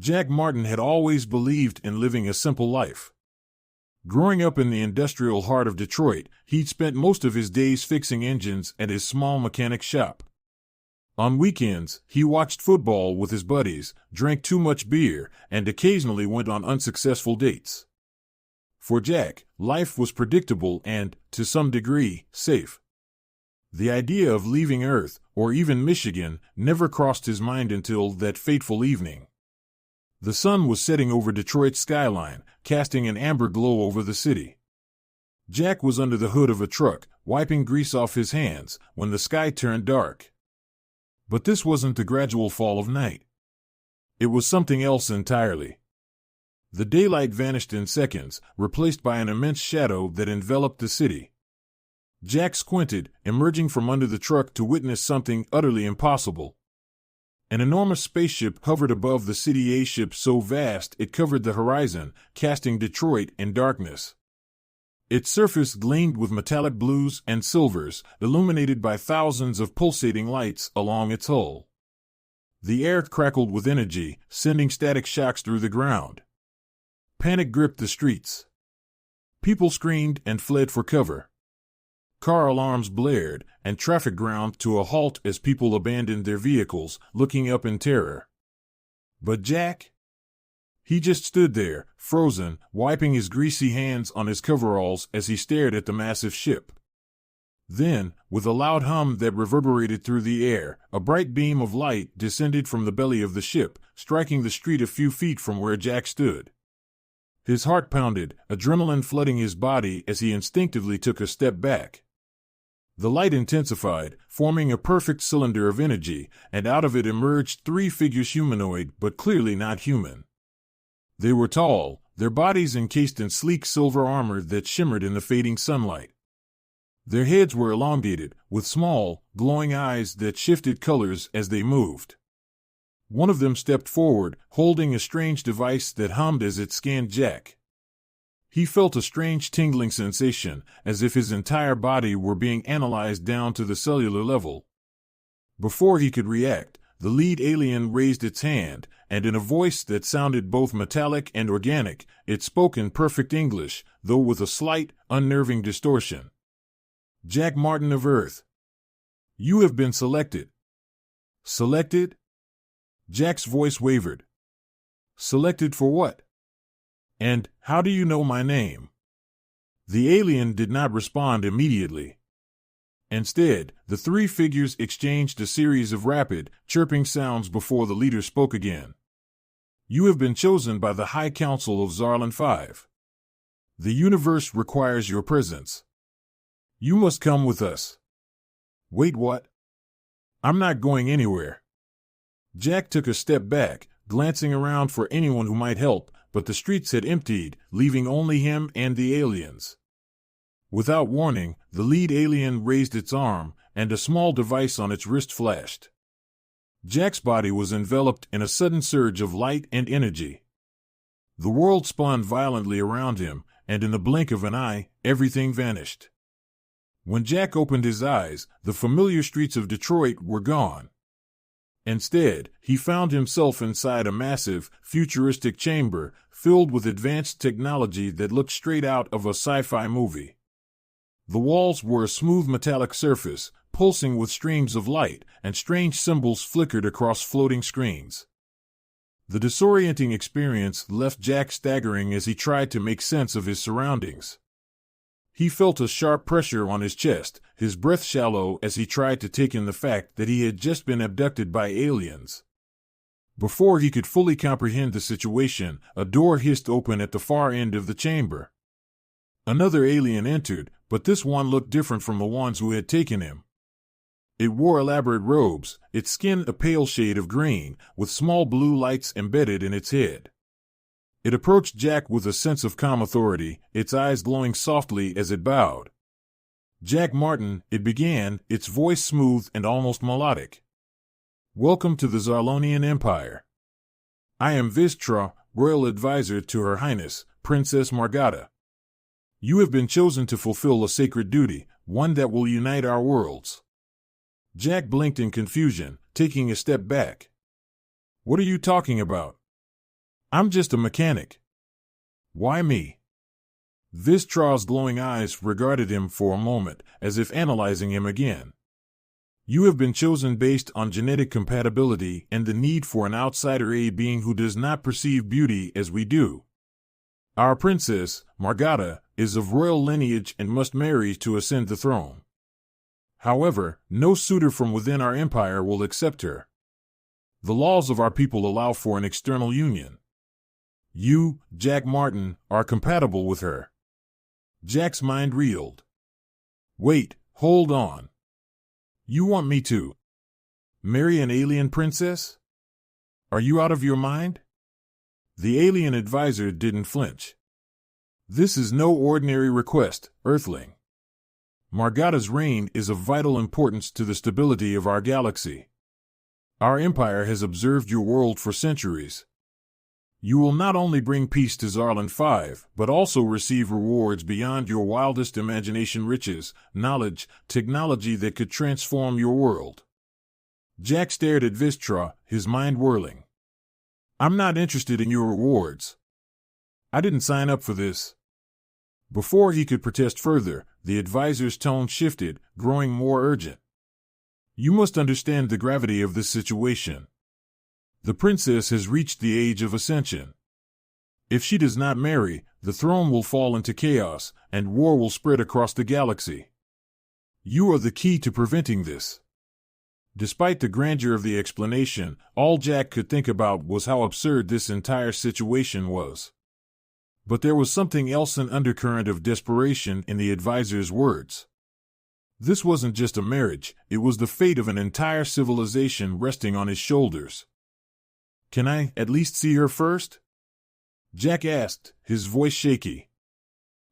Jack Martin had always believed in living a simple life. Growing up in the industrial heart of Detroit, he'd spent most of his days fixing engines at his small mechanic shop. On weekends, he watched football with his buddies, drank too much beer, and occasionally went on unsuccessful dates. For Jack, life was predictable and, to some degree, safe. The idea of leaving Earth, or even Michigan, never crossed his mind until that fateful evening. The sun was setting over Detroit's skyline, casting an amber glow over the city. Jack was under the hood of a truck, wiping grease off his hands, when the sky turned dark. But this wasn't the gradual fall of night. It was something else entirely. The daylight vanished in seconds, replaced by an immense shadow that enveloped the city. Jack squinted, emerging from under the truck to witness something utterly impossible. An enormous spaceship hovered above the city, a ship so vast it covered the horizon, casting Detroit in darkness. Its surface gleamed with metallic blues and silvers, illuminated by thousands of pulsating lights along its hull. The air crackled with energy, sending static shocks through the ground. Panic gripped the streets. People screamed and fled for cover. Car alarms blared, and traffic ground to a halt as people abandoned their vehicles, looking up in terror. But Jack? He just stood there, frozen, wiping his greasy hands on his coveralls as he stared at the massive ship. Then, with a loud hum that reverberated through the air, a bright beam of light descended from the belly of the ship, striking the street a few feet from where Jack stood. His heart pounded, adrenaline flooding his body as he instinctively took a step back. The light intensified, forming a perfect cylinder of energy, and out of it emerged three figures, humanoid but clearly not human. They were tall, their bodies encased in sleek silver armor that shimmered in the fading sunlight. Their heads were elongated, with small, glowing eyes that shifted colors as they moved. One of them stepped forward, holding a strange device that hummed as it scanned Jack. He felt a strange tingling sensation, as if his entire body were being analyzed down to the cellular level. Before he could react, the lead alien raised its hand, and in a voice that sounded both metallic and organic, it spoke in perfect English, though with a slight, unnerving distortion. "Jack Martin of Earth. You have been selected." "Selected?" Jack's voice wavered. "Selected for what? And how do you know my name?" The alien did not respond immediately. Instead, the three figures exchanged a series of rapid, chirping sounds before the leader spoke again. "You have been chosen by the High Council of Zarlan 5. The universe requires your presence. You must come with us." "Wait, what?" "I'm not going anywhere." Jack took a step back, glancing around for anyone who might help, but the streets had emptied, leaving only him and the aliens. Without warning, the lead alien raised its arm, and a small device on its wrist flashed. Jack's body was enveloped in a sudden surge of light and energy. The world spun violently around him, and in the blink of an eye, everything vanished. When Jack opened his eyes, the familiar streets of Detroit were gone. Instead, he found himself inside a massive, futuristic chamber, filled with advanced technology that looked straight out of a sci-fi movie. The walls were a smooth metallic surface, pulsing with streams of light, and strange symbols flickered across floating screens. The disorienting experience left Jack staggering as he tried to make sense of his surroundings. He felt a sharp pressure on his chest, his breath shallow as he tried to take in the fact that he had just been abducted by aliens. Before he could fully comprehend the situation, a door hissed open at the far end of the chamber. Another alien entered, but this one looked different from the ones who had taken him. It wore elaborate robes, its skin a pale shade of green, with small blue lights embedded in its head. It approached Jack with a sense of calm authority, its eyes glowing softly as it bowed. "Jack Martin," it began, its voice smooth and almost melodic. "Welcome to the Zarlonian Empire. I am Vistra, royal advisor to Her Highness, Princess Margata. You have been chosen to fulfill a sacred duty, one that will unite our worlds." Jack blinked in confusion, taking a step back. "What are you talking about?" I'm just a mechanic. Why me? Vistraw's glowing eyes regarded him for a moment, as if analyzing him again. You have been chosen based on genetic compatibility and the need for an outsider, a being who does not perceive beauty as we do. Our princess, Margata, is of royal lineage and must marry to ascend the throne. However, no suitor from within our empire will accept her. The laws of our people allow for an external union. You, Jack Martin, are compatible with her. Jack's mind reeled. Wait, hold on. You want me to marry an alien princess? Are you out of your mind? The alien advisor didn't flinch. This is no ordinary request, Earthling. Margata's reign is of vital importance to the stability of our galaxy. Our empire has observed your world for centuries. You will not only bring peace to Zarland 5, but also receive rewards beyond your wildest imagination, riches, knowledge, technology that could transform your world. Jack stared at Vistra, his mind whirling. I'm not interested in your rewards. I didn't sign up for this. Before he could protest further, the advisor's tone shifted, growing more urgent. You must understand the gravity of this situation. The princess has reached the age of ascension. If she does not marry, the throne will fall into chaos, and war will spread across the galaxy. You are the key to preventing this. Despite the grandeur of the explanation, all Jack could think about was how absurd this entire situation was. But there was something else, an undercurrent of desperation in the advisor's words. This wasn't just a marriage, it was the fate of an entire civilization resting on his shoulders. Can I at least see her first? Jack asked, his voice shaky.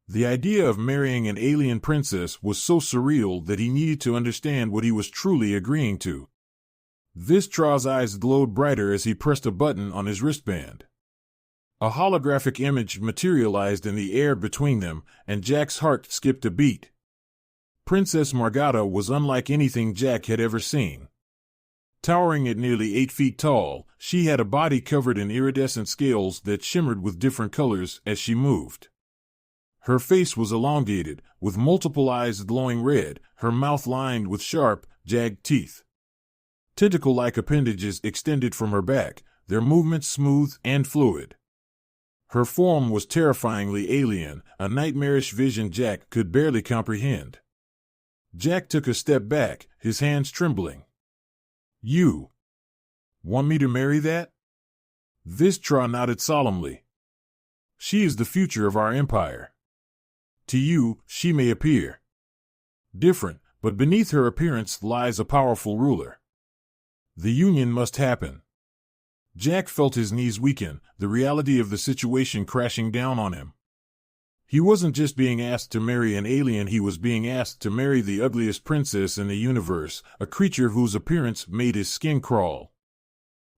The idea of marrying an alien princess was so surreal that he needed to understand what he was truly agreeing to. Vistraw's eyes glowed brighter as he pressed a button on his wristband. A holographic image materialized in the air between them, and Jack's heart skipped a beat. Princess Margata was unlike anything Jack had ever seen. Towering at nearly 8 feet tall, she had a body covered in iridescent scales that shimmered with different colors as she moved. Her face was elongated, with multiple eyes glowing red, her mouth lined with sharp, jagged teeth. Tentacle-like appendages extended from her back, their movements smooth and fluid. Her form was terrifyingly alien, a nightmarish vision Jack could barely comprehend. Jack took a step back, his hands trembling. You want me to marry that? Vistra nodded solemnly. She is the future of our empire. To you, she may appear different, but beneath her appearance lies a powerful ruler. The union must happen. Jack felt his knees weaken, the reality of the situation crashing down on him. He wasn't just being asked to marry an alien, he was being asked to marry the ugliest princess in the universe, a creature whose appearance made his skin crawl.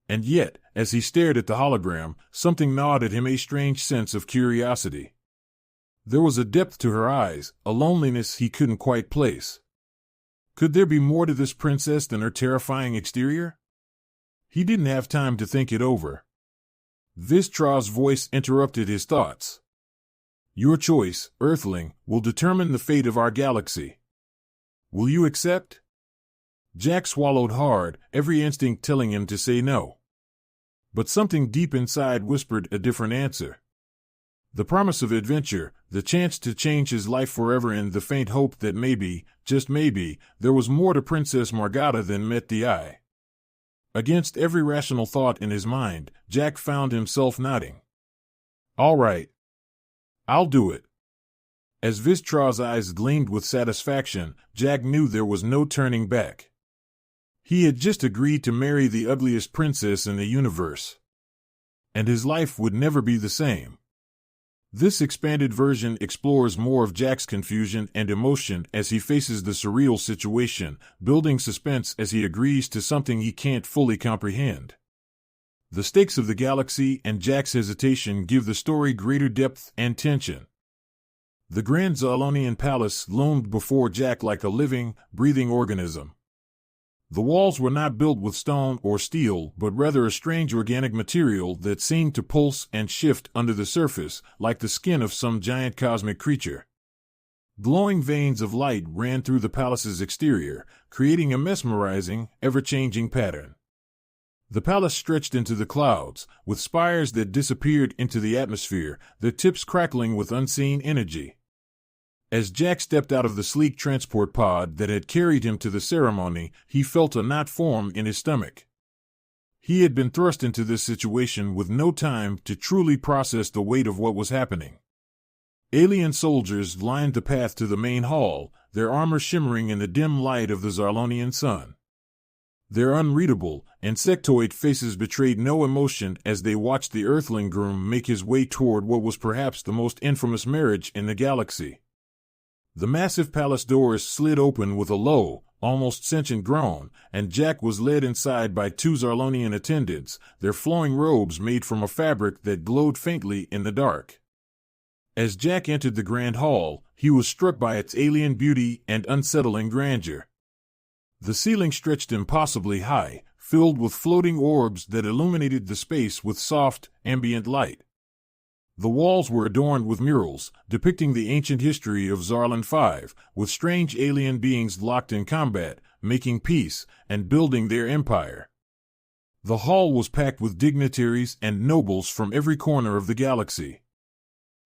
And yet, as he stared at the hologram, something gnawed at him, a strange sense of curiosity. There was a depth to her eyes, a loneliness he couldn't quite place. Could there be more to this princess than her terrifying exterior? He didn't have time to think it over. Vistraw's voice interrupted his thoughts. Your choice, Earthling, will determine the fate of our galaxy. Will you accept? Jack swallowed hard, every instinct telling him to say no. But something deep inside whispered a different answer. The promise of adventure, the chance to change his life forever, and the faint hope that maybe, just maybe, there was more to Princess Margata than met the eye. Against every rational thought in his mind, Jack found himself nodding. All right. I'll do it. As Vistraw's eyes gleamed with satisfaction, Jack knew there was no turning back. He had just agreed to marry the ugliest princess in the universe. And his life would never be the same. This expanded version explores more of Jack's confusion and emotion as he faces the surreal situation, building suspense as he agrees to something he can't fully comprehend. The stakes of the galaxy and Jack's hesitation give the story greater depth and tension. The Grand Zalonian Palace loomed before Jack like a living, breathing organism. The walls were not built with stone or steel, but rather a strange organic material that seemed to pulse and shift under the surface, like the skin of some giant cosmic creature. Glowing veins of light ran through the palace's exterior, creating a mesmerizing, ever-changing pattern. The palace stretched into the clouds, with spires that disappeared into the atmosphere, their tips crackling with unseen energy. As Jack stepped out of the sleek transport pod that had carried him to the ceremony, he felt a knot form in his stomach. He had been thrust into this situation with no time to truly process the weight of what was happening. Alien soldiers lined the path to the main hall, their armor shimmering in the dim light of the Zarlonian sun. Their unreadable, insectoid faces betrayed no emotion as they watched the Earthling groom make his way toward what was perhaps the most infamous marriage in the galaxy. The massive palace doors slid open with a low, almost sentient groan, and Jack was led inside by two Zarlonian attendants, their flowing robes made from a fabric that glowed faintly in the dark. As Jack entered the grand hall, he was struck by its alien beauty and unsettling grandeur. The ceiling stretched impossibly high, filled with floating orbs that illuminated the space with soft, ambient light. The walls were adorned with murals, depicting the ancient history of Zarlan V, with strange alien beings locked in combat, making peace, and building their empire. The hall was packed with dignitaries and nobles from every corner of the galaxy.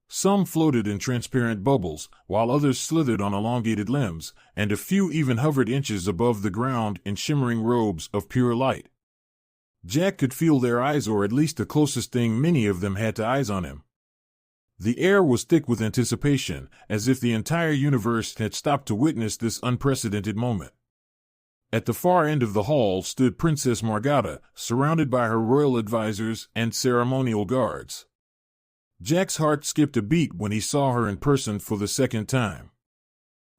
Some floated in transparent bubbles, while others slithered on elongated limbs, and a few even hovered inches above the ground in shimmering robes of pure light. Jack could feel their eyes, or at least the closest thing many of them had to eyes on him. The air was thick with anticipation, as if the entire universe had stopped to witness this unprecedented moment. At the far end of the hall stood Princess Margata, surrounded by her royal advisors and ceremonial guards. Jack's heart skipped a beat when he saw her in person for the second time.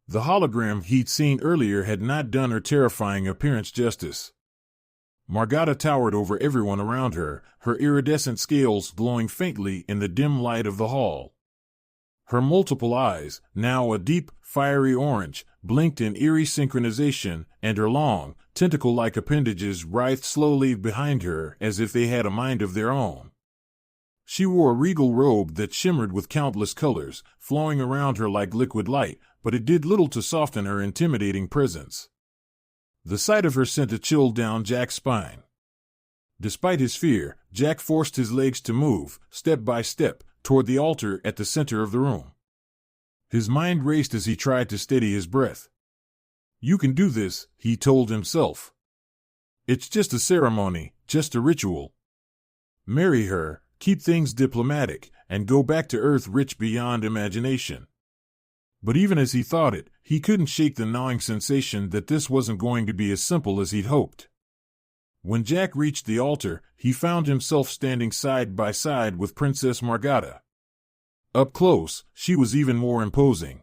The hologram he'd seen earlier had not done her terrifying appearance justice. Margata towered over everyone around her, her iridescent scales glowing faintly in the dim light of the hall. Her multiple eyes, now a deep, fiery orange, blinked in eerie synchronization, and her long, tentacle-like appendages writhed slowly behind her as if they had a mind of their own. She wore a regal robe that shimmered with countless colors, flowing around her like liquid light, but it did little to soften her intimidating presence. The sight of her sent a chill down Jack's spine. Despite his fear, Jack forced his legs to move, step by step, toward the altar at the center of the room. His mind raced as he tried to steady his breath. "You can do this," he told himself. "It's just a ceremony, just a ritual. Marry her, keep things diplomatic, and go back to Earth rich beyond imagination." But even as he thought it, he couldn't shake the gnawing sensation that this wasn't going to be as simple as he'd hoped. When Jack reached the altar, he found himself standing side by side with Princess Margata. Up close, she was even more imposing.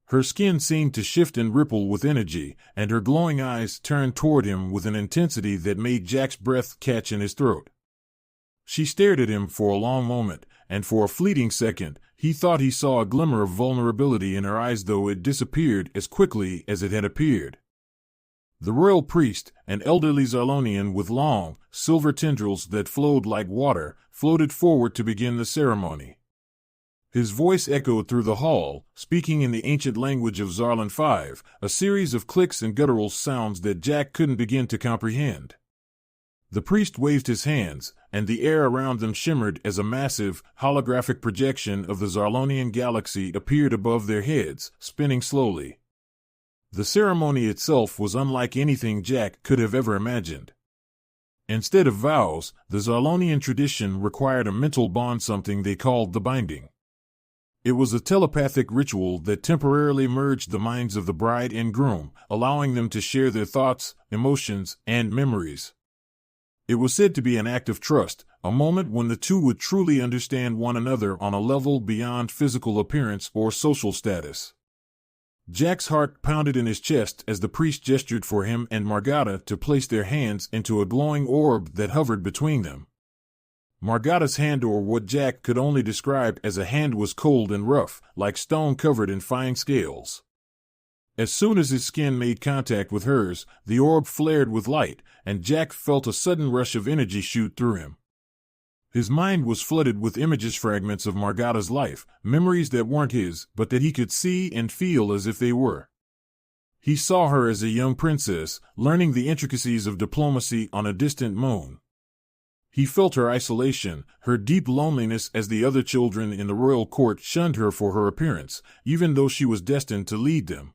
Her skin seemed to shift and ripple with energy, and her glowing eyes turned toward him with an intensity that made Jack's breath catch in his throat. She stared at him for a long moment, and for a fleeting second, he thought he saw a glimmer of vulnerability in her eyes, though it disappeared as quickly as it had appeared. The royal priest, an elderly Zarlonian with long, silver tendrils that flowed like water, floated forward to begin the ceremony. His voice echoed through the hall, speaking in the ancient language of Zarlan V, a series of clicks and guttural sounds that Jack couldn't begin to comprehend. The priest waved his hands, and the air around them shimmered as a massive, holographic projection of the Zarlonian galaxy appeared above their heads, spinning slowly. The ceremony itself was unlike anything Jack could have ever imagined. Instead of vows, the Zarlonian tradition required a mental bond, something they called the binding. It was a telepathic ritual that temporarily merged the minds of the bride and groom, allowing them to share their thoughts, emotions, and memories. It was said to be an act of trust, a moment when the two would truly understand one another on a level beyond physical appearance or social status. Jack's heart pounded in his chest as the priest gestured for him and Margata to place their hands into a glowing orb that hovered between them. Margata's hand, or what Jack could only describe as a hand, was cold and rough, like stone covered in fine scales. As soon as his skin made contact with hers, the orb flared with light, and Jack felt a sudden rush of energy shoot through him. His mind was flooded with images fragments of Margada's life, memories that weren't his, but that he could see and feel as if they were. He saw her as a young princess, learning the intricacies of diplomacy on a distant moon. He felt her isolation, her deep loneliness as the other children in the royal court shunned her for her appearance, even though she was destined to lead them.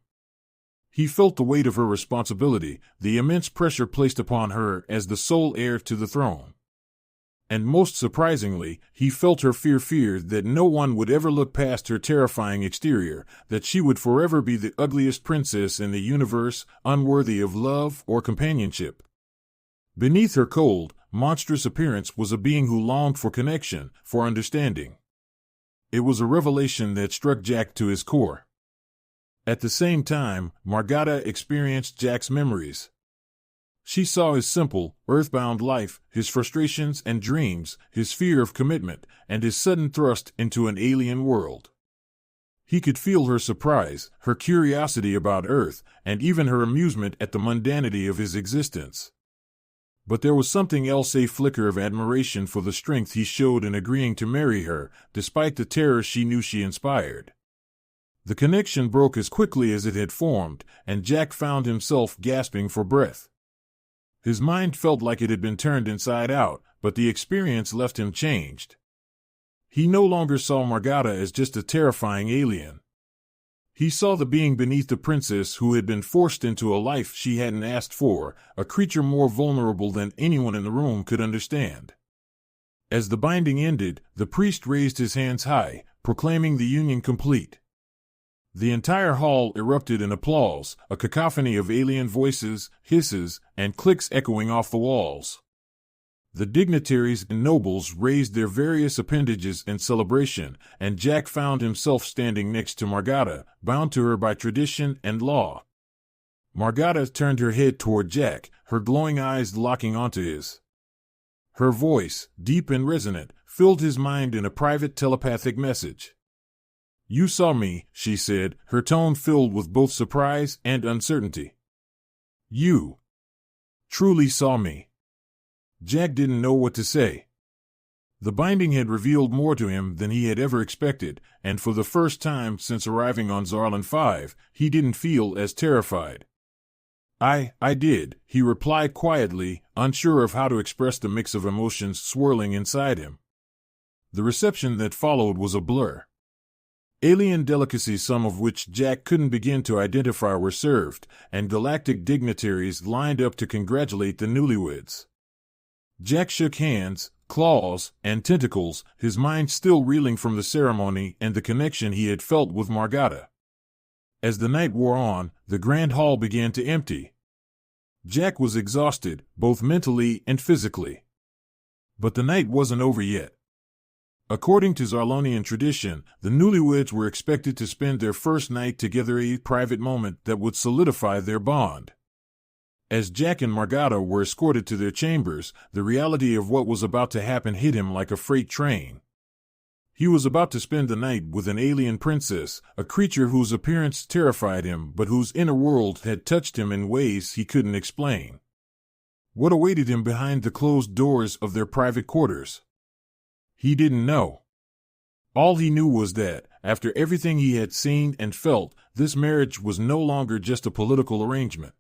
He felt the weight of her responsibility, the immense pressure placed upon her as the sole heir to the throne. And most surprisingly, he felt her fear that no one would ever look past her terrifying exterior, that she would forever be the ugliest princess in the universe, unworthy of love or companionship. Beneath her cold, monstrous appearance was a being who longed for connection, for understanding. It was a revelation that struck Jack to his core. At the same time, Margada experienced Jack's memories. She saw his simple, earthbound life, his frustrations and dreams, his fear of commitment, and his sudden thrust into an alien world. He could feel her surprise, her curiosity about Earth, and even her amusement at the mundanity of his existence. But there was something else, a flicker of admiration for the strength he showed in agreeing to marry her, despite the terror she knew she inspired. The connection broke as quickly as it had formed, and Jack found himself gasping for breath. His mind felt like it had been turned inside out, but the experience left him changed. He no longer saw Margada as just a terrifying alien. He saw the being beneath the princess who had been forced into a life she hadn't asked for, a creature more vulnerable than anyone in the room could understand. As the binding ended, the priest raised his hands high, proclaiming the union complete. The entire hall erupted in applause, a cacophony of alien voices, hisses, and clicks echoing off the walls. The dignitaries and nobles raised their various appendages in celebration, and Jack found himself standing next to Margada, bound to her by tradition and law. Margada turned her head toward Jack, her glowing eyes locking onto his. Her voice, deep and resonant, filled his mind in a private telepathic message. "You saw me," she said, her tone filled with both surprise and uncertainty. "You truly saw me." Jack didn't know what to say. The binding had revealed more to him than he had ever expected, and for the first time since arriving on Zarlan 5, he didn't feel as terrified. I did," he replied quietly, unsure of how to express the mix of emotions swirling inside him. The reception that followed was a blur. Alien delicacies, some of which Jack couldn't begin to identify, were served, and galactic dignitaries lined up to congratulate the newlyweds. Jack shook hands, claws, and tentacles, his mind still reeling from the ceremony and the connection he had felt with Margada. As the night wore on, the grand hall began to empty. Jack was exhausted, both mentally and physically. But the night wasn't over yet. According to Zarlonian tradition, the newlyweds were expected to spend their first night together, a private moment that would solidify their bond. As Jack and Margada were escorted to their chambers, the reality of what was about to happen hit him like a freight train. He was about to spend the night with an alien princess, a creature whose appearance terrified him but whose inner world had touched him in ways he couldn't explain. What awaited him behind the closed doors of their private quarters? He didn't know. All he knew was that, after everything he had seen and felt, this marriage was no longer just a political arrangement.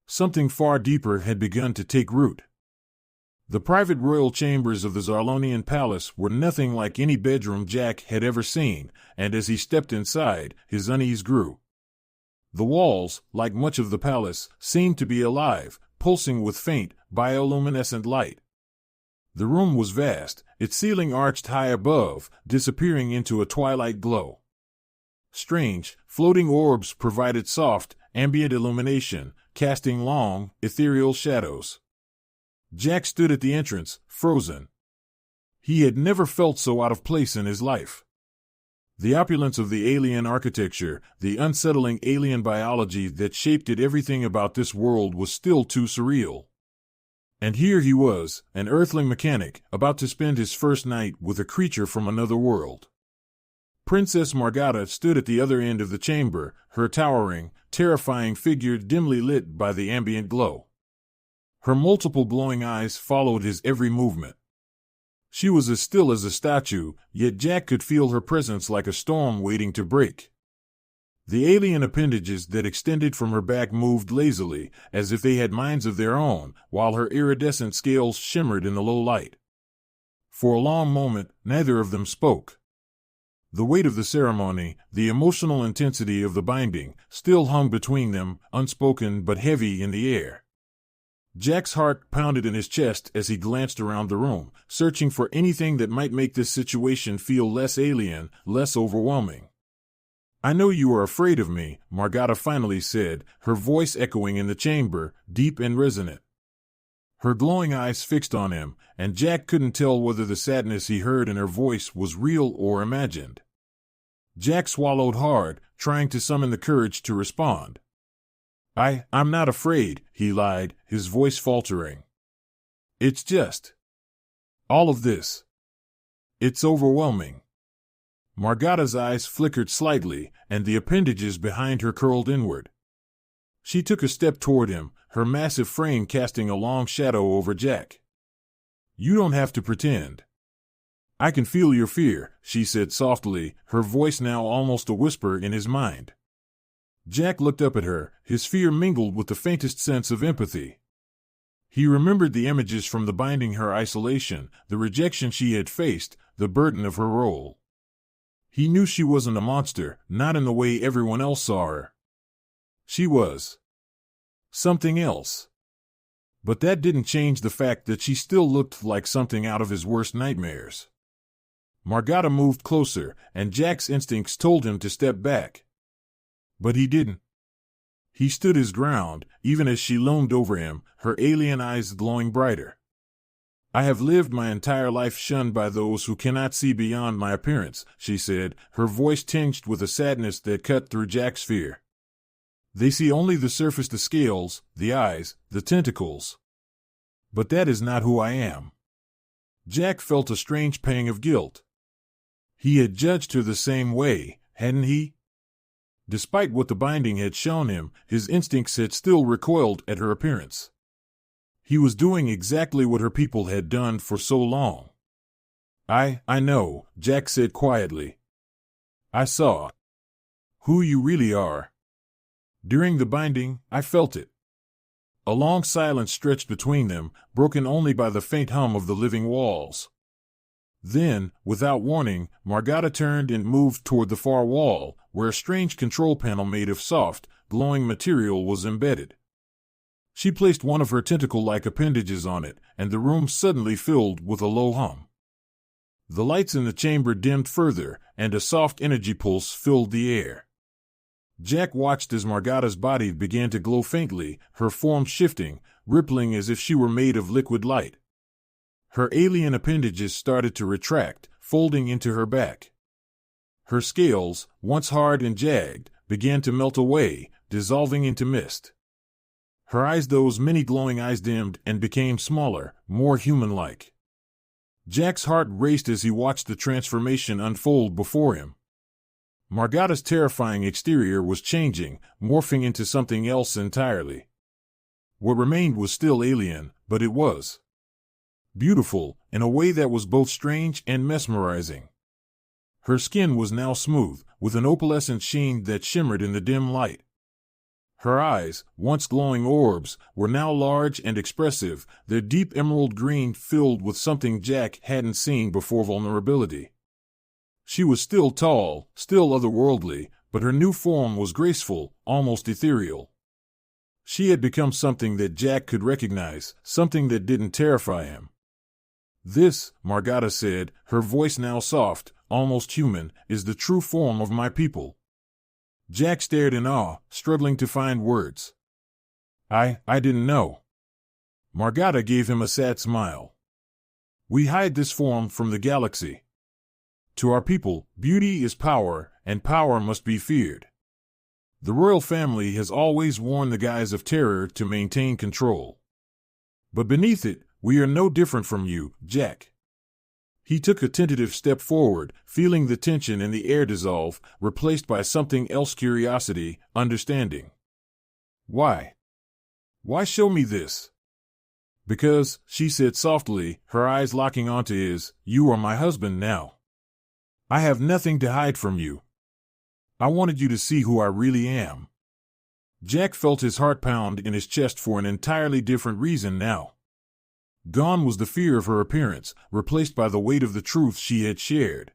Something far deeper had begun to take root. The private royal chambers of the Zarlonian palace were nothing like any bedroom Jack had ever seen, and as he stepped inside, his unease grew. The walls, like much of the palace, seemed to be alive, pulsing with faint, bioluminescent light. The room was vast, its ceiling arched high above, disappearing into a twilight glow. Strange, floating orbs provided soft, ambient illumination, casting long, ethereal shadows. Jack stood at the entrance, frozen. He had never felt so out of place in his life. The opulence of the alien architecture, the unsettling alien biology that shaped everything about this world was still too surreal. And here he was, an Earthling mechanic, about to spend his first night with a creature from another world. Princess Margata stood at the other end of the chamber, her towering, terrifying figure dimly lit by the ambient glow. Her multiple glowing eyes followed his every movement. She was as still as a statue, yet Jack could feel her presence like a storm waiting to break. The alien appendages that extended from her back moved lazily, as if they had minds of their own, while her iridescent scales shimmered in the low light. For a long moment, neither of them spoke. The weight of the ceremony, the emotional intensity of the binding, still hung between them, unspoken but heavy in the air. Jack's heart pounded in his chest as he glanced around the room, searching for anything that might make this situation feel less alien, less overwhelming. "I know you are afraid of me," Margata finally said, her voice echoing in the chamber, deep and resonant. Her glowing eyes fixed on him, and Jack couldn't tell whether the sadness he heard in her voice was real or imagined. Jack swallowed hard, trying to summon the courage to respond. I'm not afraid," he lied, his voice faltering. "It's just all of this. It's overwhelming." Margata's eyes flickered slightly, and the appendages behind her curled inward. She took a step toward him, her massive frame casting a long shadow over Jack. "You don't have to pretend. I can feel your fear," she said softly, her voice now almost a whisper in his mind. Jack looked up at her, his fear mingled with the faintest sense of empathy. He remembered the images from the binding, her isolation, the rejection she had faced, the burden of her role. He knew she wasn't a monster, not in the way everyone else saw her. She was something else. But that didn't change the fact that she still looked like something out of his worst nightmares. Margata moved closer, and Jack's instincts told him to step back. But he didn't. He stood his ground, even as she loomed over him, her alien eyes glowing brighter. "I have lived my entire life shunned by those who cannot see beyond my appearance," she said, her voice tinged with a sadness that cut through Jack's fear. "They see only the surface, the scales, the eyes, the tentacles. But that is not who I am." Jack felt a strange pang of guilt. He had judged her the same way, hadn't he? Despite what the binding had shown him, his instincts had still recoiled at her appearance. He was doing exactly what her people had done for so long. I know," Jack said quietly. "I saw who you really are. During the binding, I felt it." A long silence stretched between them, broken only by the faint hum of the living walls. Then, without warning, Margata turned and moved toward the far wall, where a strange control panel made of soft, glowing material was embedded. She placed one of her tentacle-like appendages on it, and the room suddenly filled with a low hum. The lights in the chamber dimmed further, and a soft energy pulse filled the air. Jack watched as Margata's body began to glow faintly, her form shifting, rippling as if she were made of liquid light. Her alien appendages started to retract, folding into her back. Her scales, once hard and jagged, began to melt away, dissolving into mist. Her eyes, those many glowing eyes, dimmed and became smaller, more human-like. Jack's heart raced as he watched the transformation unfold before him. Margata's terrifying exterior was changing, morphing into something else entirely. What remained was still alien, but it was beautiful, in a way that was both strange and mesmerizing. Her skin was now smooth, with an opalescent sheen that shimmered in the dim light. Her eyes, once glowing orbs, were now large and expressive, their deep emerald green filled with something Jack hadn't seen before: vulnerability. She was still tall, still otherworldly, but her new form was graceful, almost ethereal. She had become something that Jack could recognize, something that didn't terrify him. "This," Margata said, her voice now soft, almost human, "is the true form of my people." Jack stared in awe, struggling to find words. I didn't know." Margata gave him a sad smile. "We hide this form from the galaxy. To our people, beauty is power, and power must be feared. The royal family has always worn the guise of terror to maintain control. But beneath it, we are no different from you, Jack." He took a tentative step forward, feeling the tension in the air dissolve, replaced by something else: curiosity, understanding. Why? Why show me this? Because, she said softly, her eyes locking onto his, you are my husband now. I have nothing to hide from you. I wanted you to see who I really am. Jack felt his heart pound in his chest for an entirely different reason now. Gone was the fear of her appearance, replaced by the weight of the truth she had shared.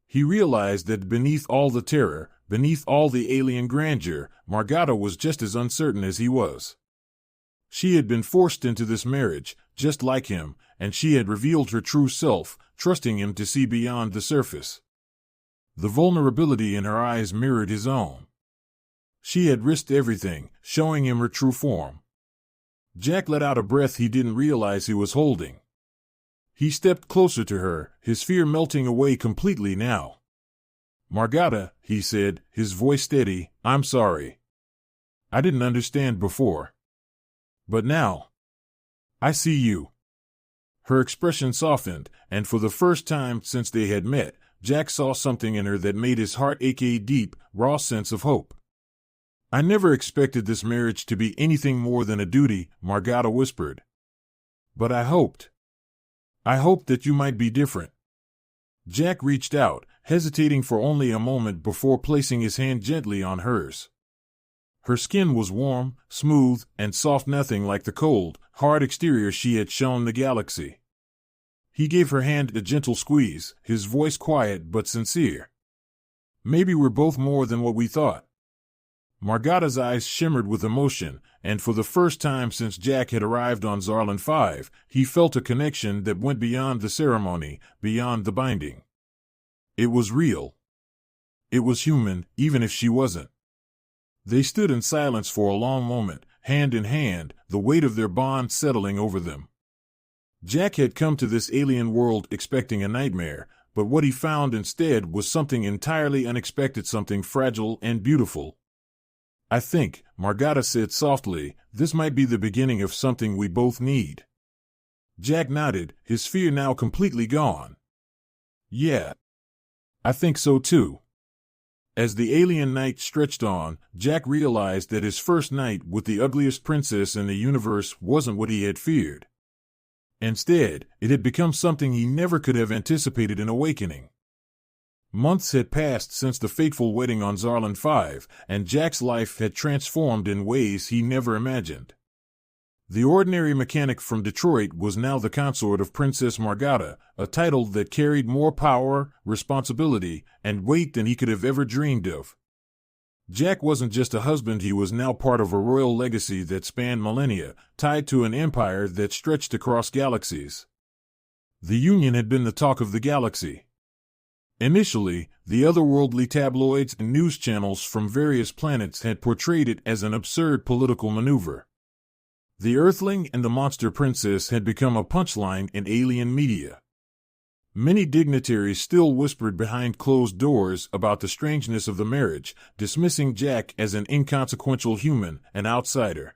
He realized that beneath all the terror, beneath all the alien grandeur, Margata was just as uncertain as he was. She had been forced into this marriage, just like him, and she had revealed her true self, trusting him to see beyond the surface. The vulnerability in her eyes mirrored his own. She had risked everything, showing him her true form. Jack let out a breath he didn't realize he was holding. He stepped closer to her, his fear melting away completely now. Margata, he said, his voice steady, I'm sorry. I didn't understand before. But now, I see you. Her expression softened, and for the first time since they had met, Jack saw something in her that made his heart ache, a deep, raw sense of hope. I never expected this marriage to be anything more than a duty, Margata whispered. But I hoped that you might be different. Jack reached out, hesitating for only a moment before placing his hand gently on hers. Her skin was warm, smooth, and soft, nothing like the cold, hard exterior she had shown the galaxy. He gave her hand a gentle squeeze, his voice quiet but sincere. Maybe we're both more than what we thought. Margata's eyes shimmered with emotion, and for the first time since Jack had arrived on Zarlan 5, he felt a connection that went beyond the ceremony, beyond the binding. It was real. It was human, even if she wasn't. They stood in silence for a long moment, hand in hand, the weight of their bond settling over them. Jack had come to this alien world expecting a nightmare, but what he found instead was something entirely unexpected, something fragile and beautiful. I think, Margata said softly, this might be the beginning of something we both need. Jack nodded, his fear now completely gone. Yeah. I think so too. As the alien night stretched on, Jack realized that his first night with the ugliest princess in the universe wasn't what he had feared. Instead, it had become something he never could have anticipated in awakening. Months had passed since the fateful wedding on Zarlan 5, and Jack's life had transformed in ways he never imagined. The ordinary mechanic from Detroit was now the consort of Princess Margata, a title that carried more power, responsibility, and weight than he could have ever dreamed of. Jack wasn't just a husband, he was now part of a royal legacy that spanned millennia, tied to an empire that stretched across galaxies. The Union had been the talk of the galaxy. Initially, the otherworldly tabloids and news channels from various planets had portrayed it as an absurd political maneuver. The Earthling and the monster princess had become a punchline in alien media. Many dignitaries still whispered behind closed doors about the strangeness of the marriage, dismissing Jack as an inconsequential human, an outsider.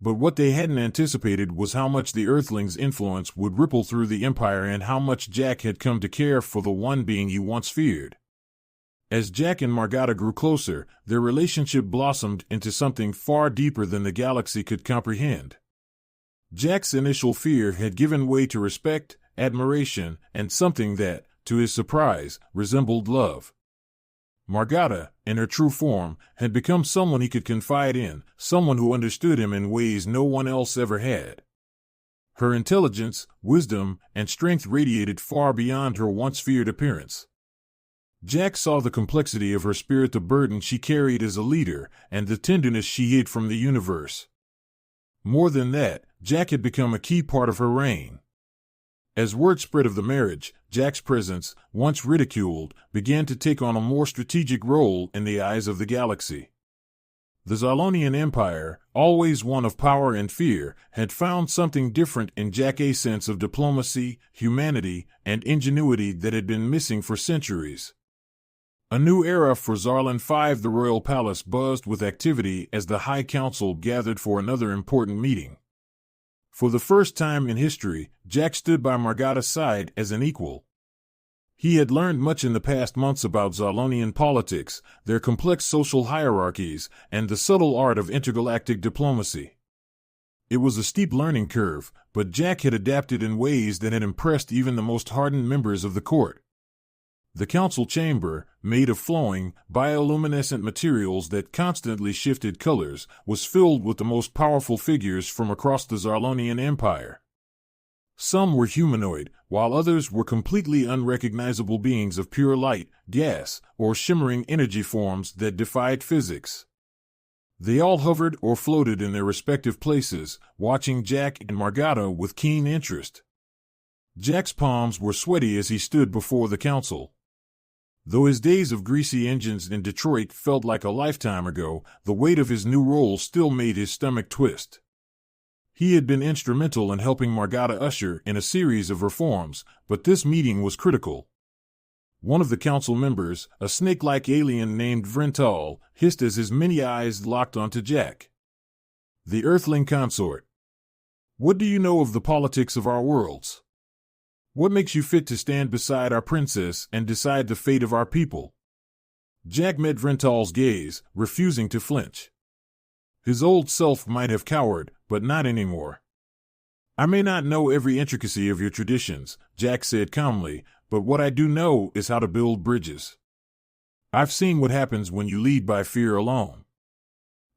But what they hadn't anticipated was how much the Earthling's influence would ripple through the Empire and how much Jack had come to care for the one being he once feared. As Jack and Margata grew closer, their relationship blossomed into something far deeper than the galaxy could comprehend. Jack's initial fear had given way to respect, admiration, and something that, to his surprise, resembled love. Margata, in her true form, had become someone he could confide in, someone who understood him in ways no one else ever had. Her intelligence, wisdom, and strength radiated far beyond her once feared appearance. Jack saw the complexity of her spirit, the burden she carried as a leader, and the tenderness she hid from the universe. More than that, Jack had become a key part of her reign. As word spread of the marriage, Jack's presence, once ridiculed, began to take on a more strategic role in the eyes of the galaxy. The Zalonian Empire, always one of power and fear, had found something different in Jack, a sense of diplomacy, humanity, and ingenuity that had been missing for centuries. A new era for Zarlan 5. The royal palace buzzed with activity as the High Council gathered for another important meeting. For the first time in history, Jack stood by Margada's side as an equal. He had learned much in the past months about Zalonian politics, their complex social hierarchies, and the subtle art of intergalactic diplomacy. It was a steep learning curve, but Jack had adapted in ways that had impressed even the most hardened members of the court. The council chamber, made of flowing, bioluminescent materials that constantly shifted colors, was filled with the most powerful figures from across the Zalonian Empire. Some were humanoid, while others were completely unrecognizable beings of pure light, gas, or shimmering energy forms that defied physics. They all hovered or floated in their respective places, watching Jack and Margada with keen interest. Jack's palms were sweaty as he stood before the council. Though his days of greasy engines in Detroit felt like a lifetime ago, the weight of his new role still made his stomach twist. He had been instrumental in helping Margada usher in a series of reforms, but this meeting was critical. One of the council members, a snake-like alien named Vrental, hissed as his many eyes locked onto Jack. The Earthling consort. What do you know of the politics of our worlds? What makes you fit to stand beside our princess and decide the fate of our people? Jack met Vrental's gaze, refusing to flinch. His old self might have cowered, but not anymore. I may not know every intricacy of your traditions, Jack said calmly, but what I do know is how to build bridges. I've seen what happens when you lead by fear alone.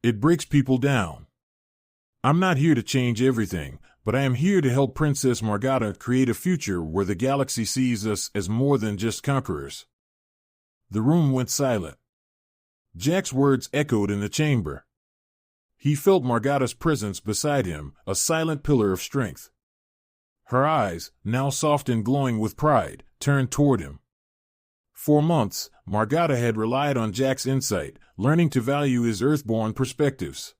It breaks people down. I'm not here to change everything, but I am here to help Princess Margada create a future where the galaxy sees us as more than just conquerors. The room went silent. Jack's words echoed in the chamber. He felt Margada's presence beside him, a silent pillar of strength. Her eyes, now soft and glowing with pride, turned toward him. For months, Margada had relied on Jack's insight, learning to value his earthborn perspectives.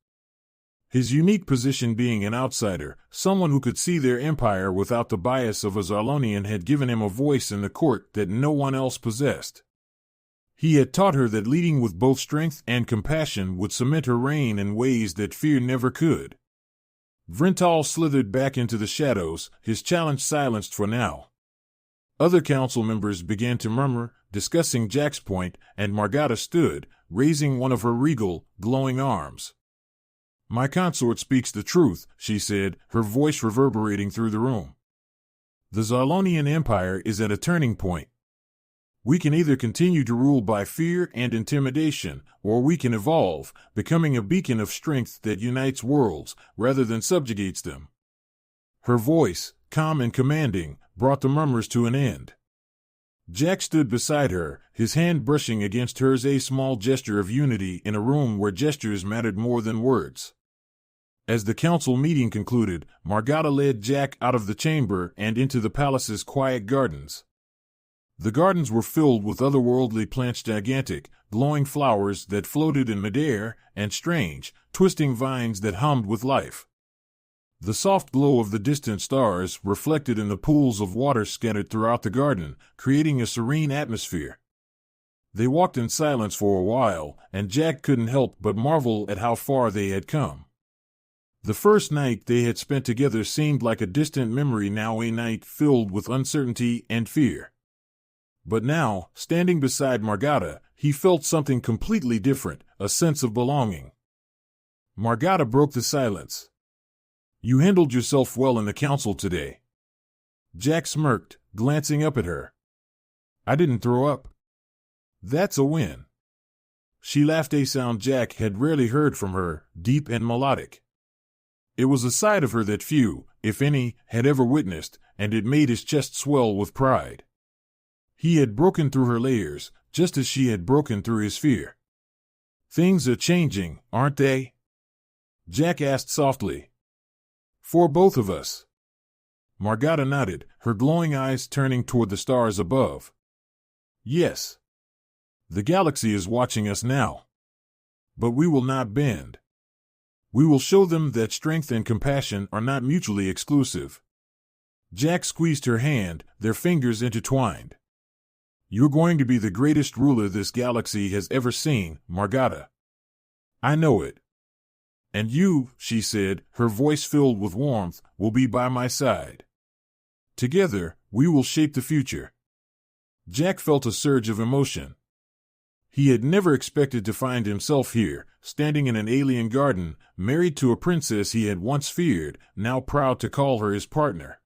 His unique position being an outsider, someone who could see their empire without the bias of a Zalonian, had given him a voice in the court that no one else possessed. He had taught her that leading with both strength and compassion would cement her reign in ways that fear never could. Vrental slithered back into the shadows, his challenge silenced for now. Other council members began to murmur, discussing Jack's point, and Margada stood, raising one of her regal, glowing arms. My consort speaks the truth, she said, her voice reverberating through the room. The Zalonian Empire is at a turning point. We can either continue to rule by fear and intimidation, or we can evolve, becoming a beacon of strength that unites worlds, rather than subjugates them. Her voice, calm and commanding, brought the murmurs to an end. Jack stood beside her, his hand brushing against hers, a small gesture of unity in a room where gestures mattered more than words. As the council meeting concluded, Margada led Jack out of the chamber and into the palace's quiet gardens. The gardens were filled with otherworldly plants, gigantic, glowing flowers that floated in midair, and strange, twisting vines that hummed with life. The soft glow of the distant stars reflected in the pools of water scattered throughout the garden, creating a serene atmosphere. They walked in silence for a while, and Jack couldn't help but marvel at how far they had come. The first night they had spent together seemed like a distant memory, now a night filled with uncertainty and fear. But now, standing beside Margada, he felt something completely different, a sense of belonging. Margada broke the silence. You handled yourself well in the council today. Jack smirked, glancing up at her. I didn't throw up. That's a win. She laughed, a sound Jack had rarely heard from her, deep and melodic. It was a side of her that few, if any, had ever witnessed, and it made his chest swell with pride. He had broken through her layers, just as she had broken through his fear. Things are changing, aren't they? Jack asked softly. For both of us. Margada nodded, her glowing eyes turning toward the stars above. Yes. The galaxy is watching us now. But we will not bend. We will show them that strength and compassion are not mutually exclusive. Jack squeezed her hand, their fingers intertwined. You're going to be the greatest ruler this galaxy has ever seen, Margada. I know it. And you, she said, her voice filled with warmth, will be by my side. Together, we will shape the future. Jack felt a surge of emotion. He had never expected to find himself here, standing in an alien garden, married to a princess he had once feared, now proud to call her his partner.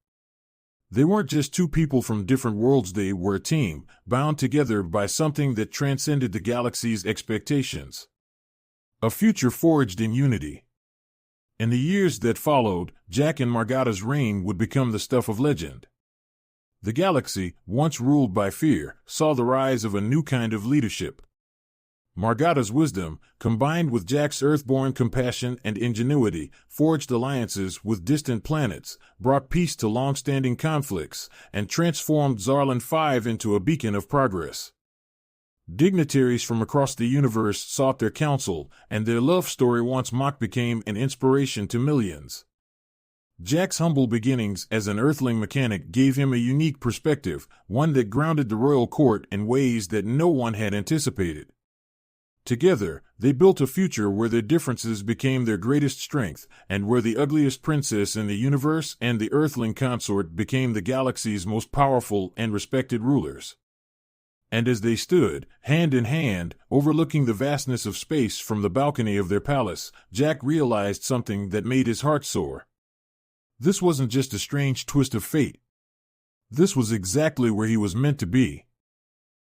They weren't just two people from different worlds, they were a team, bound together by something that transcended the galaxy's expectations. A future forged in unity. In the years that followed, Jack and Margada's reign would become the stuff of legend. The galaxy, once ruled by fear, saw the rise of a new kind of leadership. Margada's wisdom, combined with Jack's earthborn compassion and ingenuity, forged alliances with distant planets, brought peace to long-standing conflicts, and transformed Zarland V into a beacon of progress. Dignitaries from across the universe sought their counsel, and their love story once mocked became an inspiration to millions. Jack's humble beginnings as an Earthling mechanic gave him a unique perspective, one that grounded the royal court in ways that no one had anticipated. Together, they built a future where their differences became their greatest strength, and where the ugliest princess in the universe and the Earthling consort became the galaxy's most powerful and respected rulers. And as they stood, hand in hand, overlooking the vastness of space from the balcony of their palace, Jack realized something that made his heart soar. This wasn't just a strange twist of fate. This was exactly where he was meant to be.